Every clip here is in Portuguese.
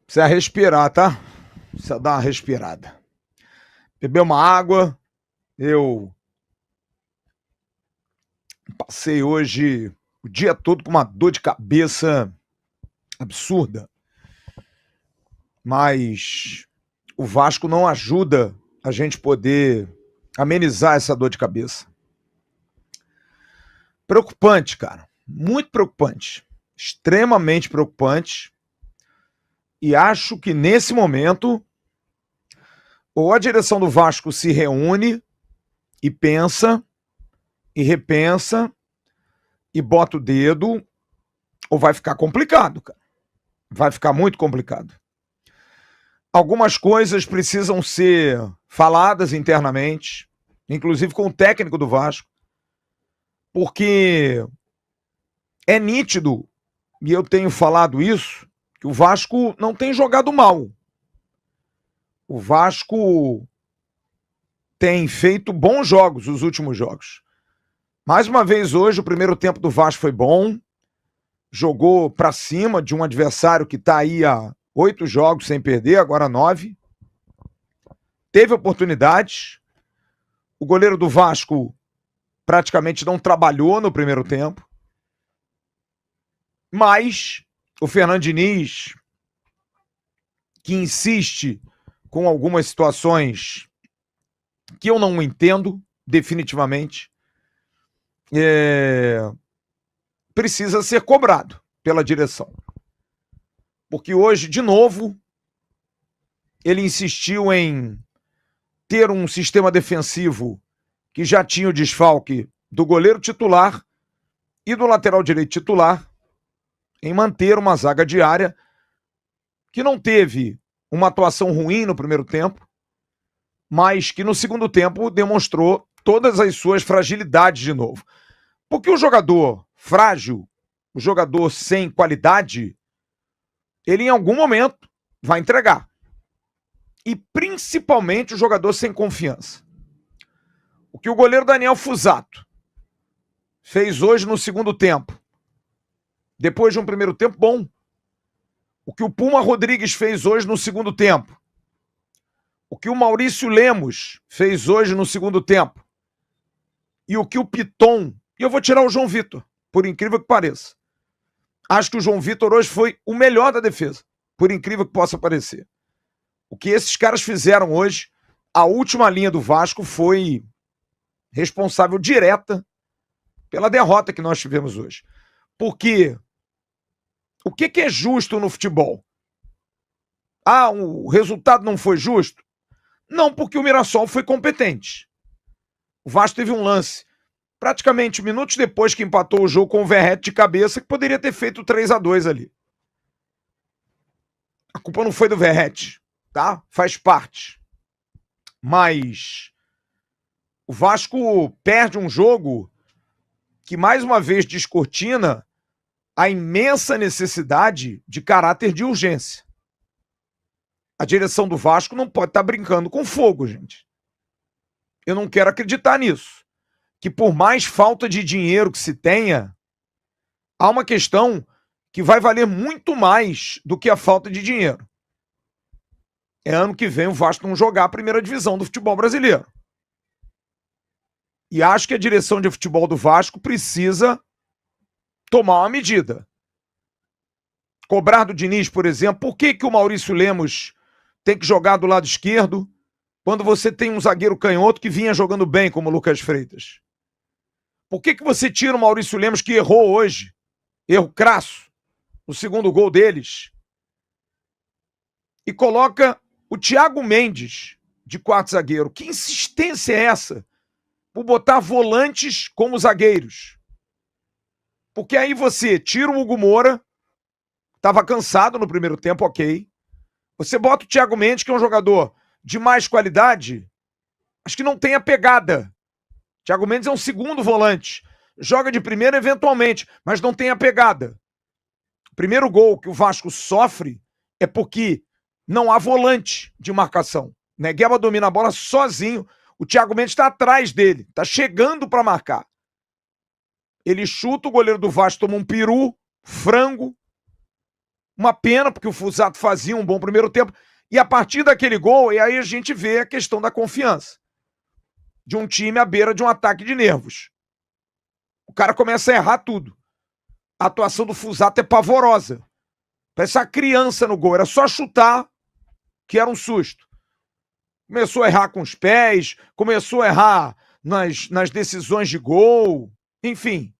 Precisa respirar, tá? Precisa dar uma respirada. Beber uma água. Eu passei hoje o dia todo com uma dor de cabeça absurda. Mas o Vasco não ajuda a gente poder amenizar essa dor de cabeça. Preocupante, cara. Muito preocupante. Extremamente preocupante. E acho que nesse momento ou a direção do Vasco se reúne e pensa e repensa e bota o dedo, ou vai ficar complicado, cara. Vai ficar muito complicado. Algumas coisas precisam ser faladas internamente, inclusive com o técnico do Vasco, porque é nítido, e eu tenho falado isso, que o Vasco não tem jogado mal. O Vasco tem feito bons jogos os últimos jogos. Mais uma vez hoje, o primeiro tempo do Vasco foi bom, jogou para cima de um adversário que está aí há 8 jogos sem perder, agora 9. Teve oportunidades. O goleiro do Vasco praticamente não trabalhou no primeiro tempo. Mas o Fernando Diniz, que insiste com algumas situações que eu não entendo definitivamente, precisa ser cobrado pela direção. Porque hoje, de novo, ele insistiu em ter um sistema defensivo que já tinha o desfalque do goleiro titular e do lateral direito titular, em manter uma zaga diária que não teve uma atuação ruim no primeiro tempo, mas que no segundo tempo demonstrou todas as suas fragilidades de novo. Porque o jogador frágil, o jogador sem qualidade, ele em algum momento vai entregar. E principalmente o jogador sem confiança. O que o goleiro Daniel Fusato fez hoje no segundo tempo, depois de um primeiro tempo bom. O que o Puma Rodrigues fez hoje no segundo tempo. O que o Maurício Lemos fez hoje no segundo tempo. E o que o Piton... E eu vou tirar o João Vitor, por incrível que pareça. Acho que o João Vitor hoje foi o melhor da defesa, por incrível que possa parecer. O que esses caras fizeram hoje, a última linha do Vasco foi responsável direta pela derrota que nós tivemos hoje. Porque o que é justo no futebol? Ah, o resultado não foi justo? Não, porque o Mirassol foi competente. O Vasco teve um lance, praticamente minutos depois que empatou o jogo com o Verratti de cabeça, que poderia ter feito 3-2 ali. A culpa não foi do Verratti, tá? Faz parte. Mas o Vasco perde um jogo que, mais uma vez, descortina a imensa necessidade de caráter de urgência. A direção do Vasco não pode estar brincando com fogo, gente. Eu não quero acreditar nisso. Que por mais falta de dinheiro que se tenha, há uma questão que vai valer muito mais do que a falta de dinheiro. É ano que vem o Vasco não jogar a primeira divisão do futebol brasileiro. E acho que a direção de futebol do Vasco precisa tomar uma medida. Cobrar do Diniz, por exemplo, por que o Maurício Lemos tem que jogar do lado esquerdo quando você tem um zagueiro canhoto que vinha jogando bem, como o Lucas Freitas? Por que você tira o Maurício Lemos, que errou hoje, erro crasso, o segundo gol deles, e coloca o Thiago Mendes de quarto zagueiro? Que insistência é essa por botar volantes como zagueiros? Porque aí você tira o Hugo Moura, estava cansado no primeiro tempo, ok. Você bota o Thiago Mendes, que é um jogador de mais qualidade, acho que não tem a pegada. Thiago Mendes é um segundo volante. Joga de primeira eventualmente, mas não tem a pegada. O primeiro gol que o Vasco sofre é porque não há volante de marcação. Negueba domina a bola sozinho. O Thiago Mendes está atrás dele. Está chegando para marcar. Ele chuta, o goleiro do Vasco toma um peru, frango. Uma pena, porque o Fuzato fazia um bom primeiro tempo. E a partir daquele gol, e aí a gente vê a questão da confiança de um time à beira de um ataque de nervos. O cara começa a errar tudo. A atuação do Fuzato é pavorosa. Parece uma criança no gol. Era só chutar que era um susto. Começou a errar com os pés, começou a errar nas decisões de gol, enfim.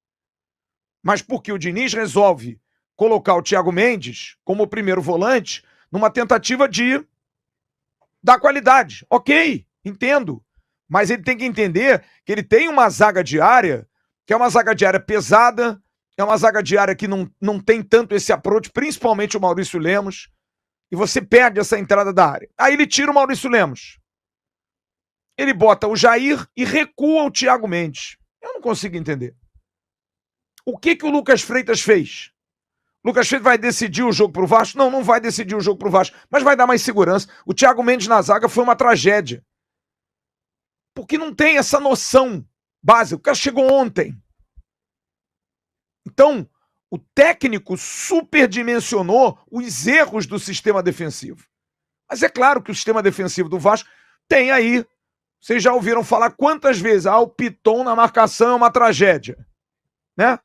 Mas porque o Diniz resolve colocar o Thiago Mendes como o primeiro volante numa tentativa de dar qualidade. Ok, entendo. Mas ele tem que entender que ele tem uma zaga diária, que é uma zaga diária pesada, é uma zaga diária que não tem tanto esse approach, principalmente o Maurício Lemos, e você perde essa entrada da área. Aí ele tira o Maurício Lemos. Ele bota o Jair e recua o Thiago Mendes. Eu não consigo entender. O que o Lucas Freitas fez? O Lucas Freitas vai decidir o jogo pro Vasco? Não, não vai decidir o jogo pro Vasco, mas vai dar mais segurança. O Thiago Mendes na zaga foi uma tragédia. Porque não tem essa noção básica. O cara chegou ontem. Então, o técnico superdimensionou os erros do sistema defensivo. Mas é claro que o sistema defensivo do Vasco tem aí. Vocês já ouviram falar quantas vezes? O Piton na marcação é uma tragédia. Né?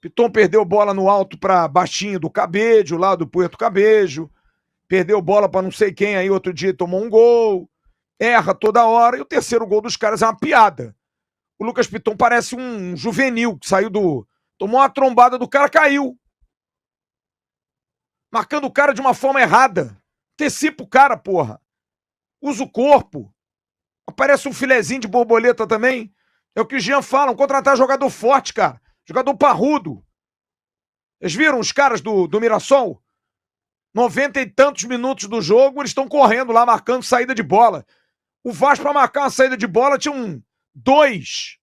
Piton perdeu bola no alto para baixinho do Cabejo, lá do Puerto Cabejo. Perdeu bola para não sei quem aí, outro dia tomou um gol. Erra toda hora. E o terceiro gol dos caras é uma piada. O Lucas Piton parece um juvenil que saiu do... Tomou uma trombada do cara, caiu. Marcando o cara de uma forma errada. Antecipa o cara, porra. Usa o corpo. Aparece um filezinho de borboleta também. É o que o Jean fala, contratar jogador forte, cara. Jogador parrudo. Vocês viram os caras do Mirassol? 90 e tantos minutos do jogo, eles estão correndo lá, marcando saída de bola. O Vasco, para marcar uma saída de bola, tinha dois.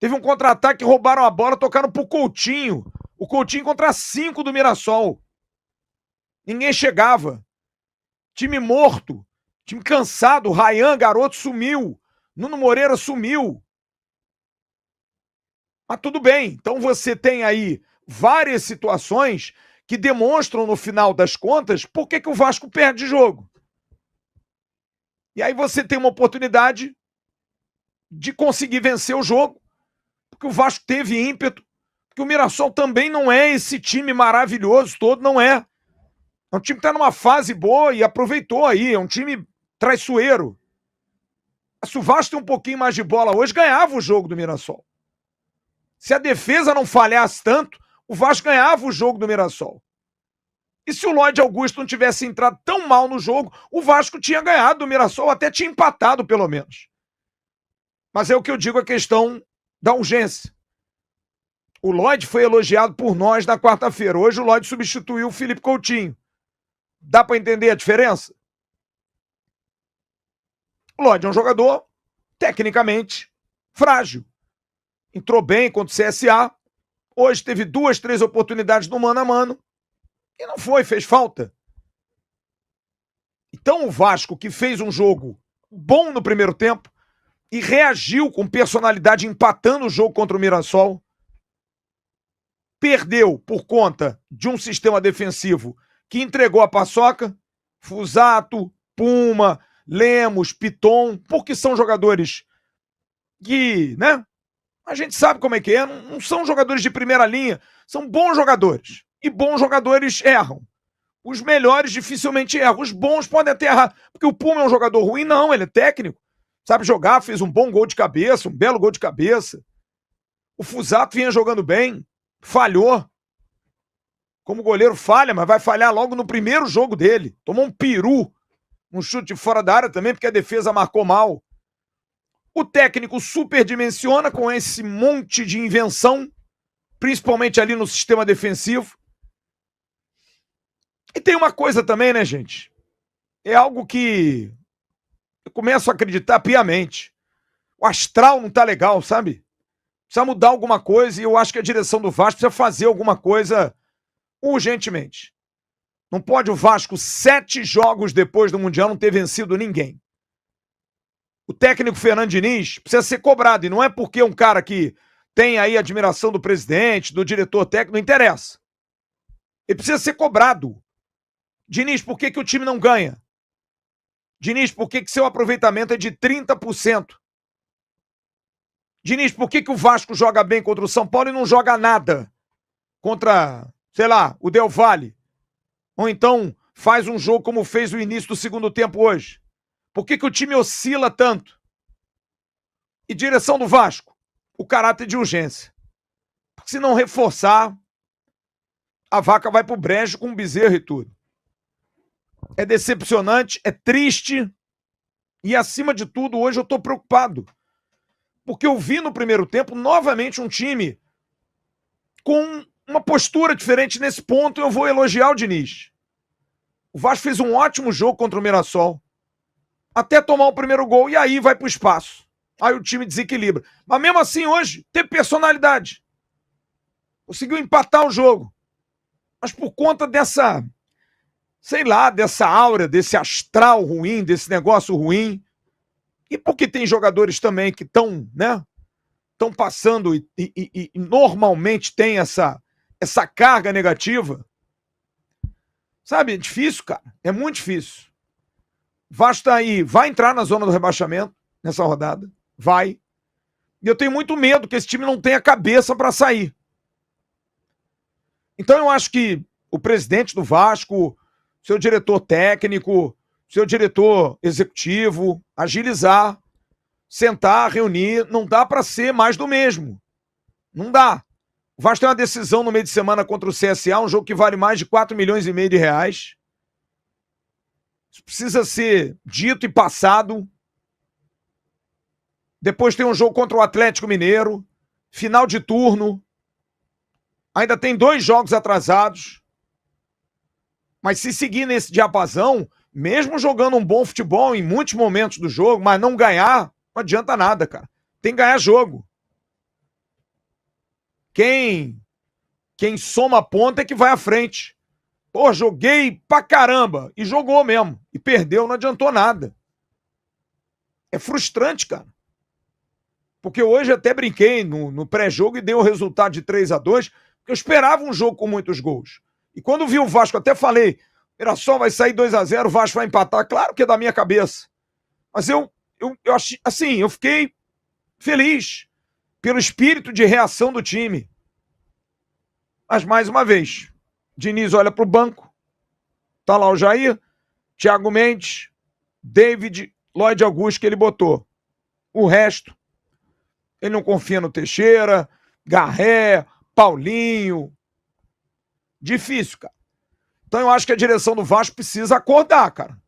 Teve um contra-ataque, roubaram a bola, tocaram pro Coutinho. O Coutinho contra 5 do Mirassol. Ninguém chegava. Time morto. Time cansado. Ryan, garoto, sumiu. Nuno Moreira sumiu. Mas tudo bem. Então você tem aí várias situações que demonstram, no final das contas, por que o Vasco perde jogo. E aí você tem uma oportunidade de conseguir vencer o jogo, porque o Vasco teve ímpeto, porque o Mirassol também não é esse time maravilhoso todo, não é. É um time que está numa fase boa e aproveitou aí, é um time traiçoeiro. Se o Vasco tem um pouquinho mais de bola hoje, ganhava o jogo do Mirassol. Se a defesa não falhasse tanto, o Vasco ganhava o jogo do Mirassol. E se o Lloyd Augusto não tivesse entrado tão mal no jogo, o Vasco tinha ganhado do Mirassol, até tinha empatado pelo menos. Mas é o que eu digo, a questão da urgência. O Lloyd foi elogiado por nós na quarta-feira. Hoje o Lloyd substituiu o Felipe Coutinho. Dá para entender a diferença? O Lloyd é um jogador tecnicamente frágil. Entrou bem contra o CSA. Hoje teve 2, 3 oportunidades no mano a mano. E não foi, fez falta. Então o Vasco, que fez um jogo bom no primeiro tempo e reagiu com personalidade empatando o jogo contra o Mirassol, perdeu por conta de um sistema defensivo que entregou a paçoca. Fuzato, Puma, Lemos, Piton, porque são jogadores que, né? A gente sabe como é que é, não são jogadores de primeira linha, são bons jogadores. E bons jogadores erram. Os melhores dificilmente erram. Os bons podem até errar. Porque o Puma é um jogador ruim? Não, ele é técnico. Sabe jogar, fez um bom gol de cabeça, um belo gol de cabeça. O Fuzato vinha jogando bem, falhou. Como goleiro falha, mas vai falhar logo no primeiro jogo dele. Tomou um peru, um chute fora da área também, porque a defesa marcou mal. O técnico superdimensiona com esse monte de invenção, principalmente ali no sistema defensivo. E tem uma coisa também, né, gente? É algo que eu começo a acreditar piamente. O astral não tá legal, sabe? Precisa mudar alguma coisa e eu acho que a direção do Vasco precisa fazer alguma coisa urgentemente. Não pode o Vasco, 7 jogos depois do Mundial, não ter vencido ninguém. O técnico Fernando Diniz precisa ser cobrado. E não é porque um cara que tem aí admiração do presidente, do diretor técnico, não interessa. Ele precisa ser cobrado. Diniz, por que o time não ganha? Diniz, por que seu aproveitamento é de 30%? Diniz, por que o Vasco joga bem contra o São Paulo e não joga nada contra, sei lá, o Del Valle? Ou então faz um jogo como fez o início do segundo tempo hoje? Por que o time oscila tanto? E direção do Vasco, o caráter de urgência. Porque se não reforçar, a vaca vai pro brejo com o Bezerra e tudo. É decepcionante, é triste e, acima de tudo, hoje eu tô preocupado. Porque eu vi no primeiro tempo, novamente, um time com uma postura diferente nesse ponto. Eu vou elogiar o Diniz. O Vasco fez um ótimo jogo contra o Mirassol, até tomar o primeiro gol, e aí vai pro espaço. Aí o time desequilibra. Mas mesmo assim, hoje, teve personalidade. Conseguiu empatar o jogo. Mas por conta dessa, sei lá, dessa aura, desse astral ruim, desse negócio ruim, e porque tem jogadores também que estão, né, estão passando e normalmente tem essa carga negativa, sabe? É difícil, cara. É muito difícil. Vasco tá aí, vai entrar na zona do rebaixamento nessa rodada. Vai. E eu tenho muito medo que esse time não tenha cabeça para sair. Então eu acho que o presidente do Vasco, seu diretor técnico, seu diretor executivo, agilizar, sentar, reunir, não dá para ser mais do mesmo. Não dá. O Vasco tem uma decisão no meio de semana contra o CSA, um jogo que vale mais de 4,5 milhões de reais. Isso precisa ser dito e passado. Depois tem um jogo contra o Atlético Mineiro, final de turno. Ainda tem 2 jogos atrasados. Mas se seguir nesse diapasão, mesmo jogando um bom futebol em muitos momentos do jogo, mas não ganhar, não adianta nada, cara. Tem que ganhar jogo. Quem soma ponta é que vai à frente. Pô, joguei pra caramba. E jogou mesmo. E perdeu, não adiantou nada. É frustrante, cara. Porque hoje até brinquei no pré-jogo e dei o resultado de 3-2, porque eu esperava um jogo com muitos gols. E quando vi o Vasco, até falei, Mirassol vai sair 2-0, o Vasco vai empatar. Claro que é da minha cabeça. Mas eu achei, assim, eu fiquei feliz pelo espírito de reação do time. Mas, mais uma vez, Diniz olha pro banco, tá lá o Jair, Thiago Mendes, David, Lloyd Augusto que ele botou. O resto, ele não confia no Teixeira, Garré, Paulinho. Difícil, cara. Então eu acho que a direção do Vasco precisa acordar, cara.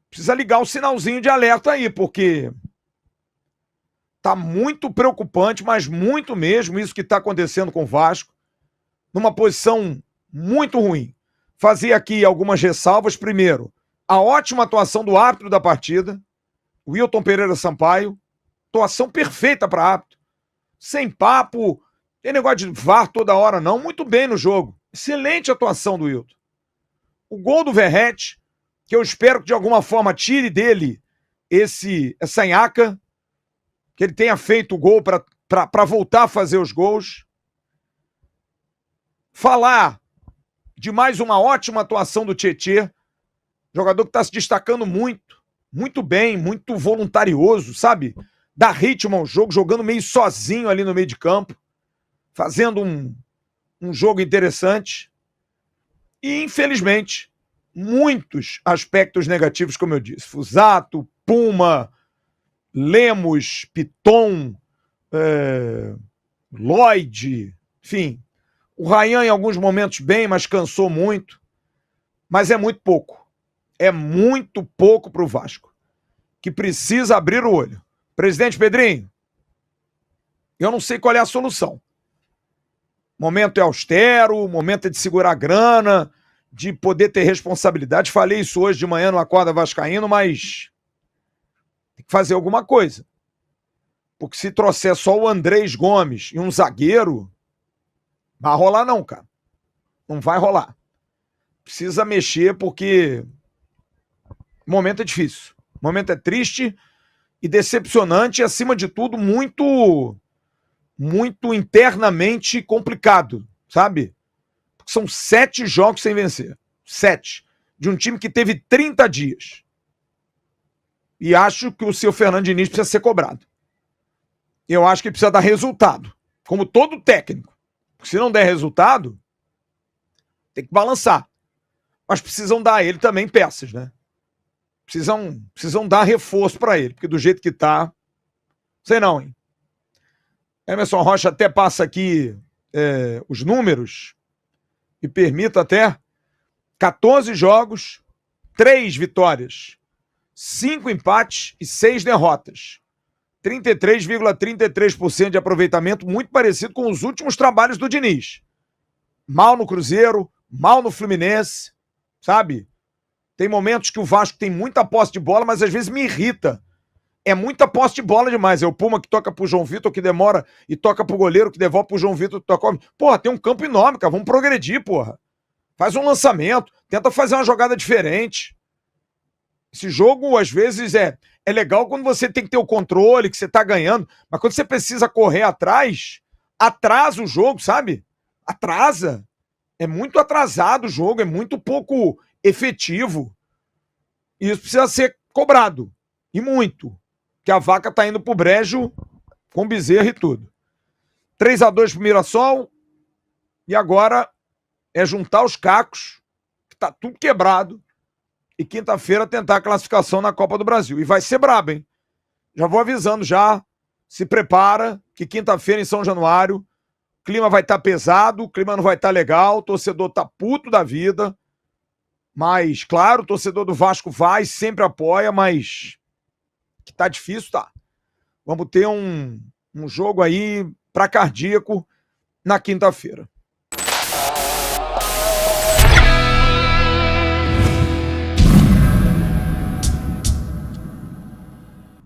Precisa ligar o sinalzinho de alerta aí, porque tá muito preocupante, mas muito mesmo, isso que tá acontecendo com o Vasco. Numa posição muito ruim. Fazia aqui algumas ressalvas. Primeiro, a ótima atuação do árbitro da partida, Wilton Pereira Sampaio. Atuação perfeita para árbitro. Sem papo, tem negócio de VAR toda hora não. Muito bem no jogo. Excelente atuação do Wilton. O gol do Verrete, que eu espero que de alguma forma tire dele essa nhaca, que ele tenha feito o gol para voltar a fazer os gols. Falar de mais uma ótima atuação do Tietê, jogador que está se destacando muito, muito bem, muito voluntarioso, sabe? Dá ritmo ao jogo, jogando meio sozinho ali no meio de campo, fazendo um jogo interessante. E, infelizmente, muitos aspectos negativos, como eu disse. Fusato, Puma, Lemos, Piton, Lloyd, enfim. O Ryan em alguns momentos bem, mas cansou muito. Mas é muito pouco. É muito pouco para o Vasco, que precisa abrir o olho. Presidente Pedrinho, eu não sei qual é a solução. O momento é austero, o momento é de segurar a grana, de poder ter responsabilidade. Falei isso hoje de manhã no Acorda Vascaíno, mas tem que fazer alguma coisa. Porque se trouxer só o Andrés Gomes e um zagueiro, vai rolar não, cara. Não vai rolar. Precisa mexer porque o momento é difícil. O momento é triste e decepcionante e, acima de tudo, muito internamente complicado, sabe? São 7 jogos sem vencer. 7. De um time que teve 30 dias. E acho que o seu Fernando Diniz precisa ser cobrado. Eu acho que precisa dar resultado. Como todo técnico. Porque se não der resultado, tem que balançar. Mas precisam dar a ele também peças, né? Precisam dar reforço para ele. Porque do jeito que tá, sei não, hein? Emerson Rocha até passa aqui os números e permita até 14 jogos, 3 vitórias, 5 empates e 6 derrotas. 33,33% de aproveitamento, muito parecido com os últimos trabalhos do Diniz. Mal no Cruzeiro, mal no Fluminense, sabe? Tem momentos que o Vasco tem muita posse de bola, mas às vezes me irrita. É muita posse de bola demais. É o Puma que toca pro João Vitor, que demora, e toca pro goleiro, que devolve pro João Vitor, que toca... Porra, tem um campo enorme, cara. Vamos progredir, porra. Faz um lançamento, tenta fazer uma jogada diferente. Esse jogo, às vezes, é legal quando você tem que ter o controle, que você tá ganhando, mas quando você precisa correr atrás, atrasa o jogo, sabe? Atrasa. É muito atrasado o jogo, é muito pouco efetivo. E isso precisa ser cobrado. E muito. Que a vaca tá indo pro brejo com Bezerra e tudo. 3-2 pro Mirassol. E agora é juntar os cacos, que tá tudo quebrado, e quinta-feira tentar a classificação na Copa do Brasil. E vai ser brabo, hein? Já vou avisando já. Se prepara, que quinta-feira em São Januário, o clima vai estar pesado, o clima não vai estar legal, o torcedor tá puto da vida. Mas, claro, o torcedor do Vasco vai, sempre apoia, mas que tá difícil, tá? Vamos ter um jogo aí pra cardíaco na quinta-feira.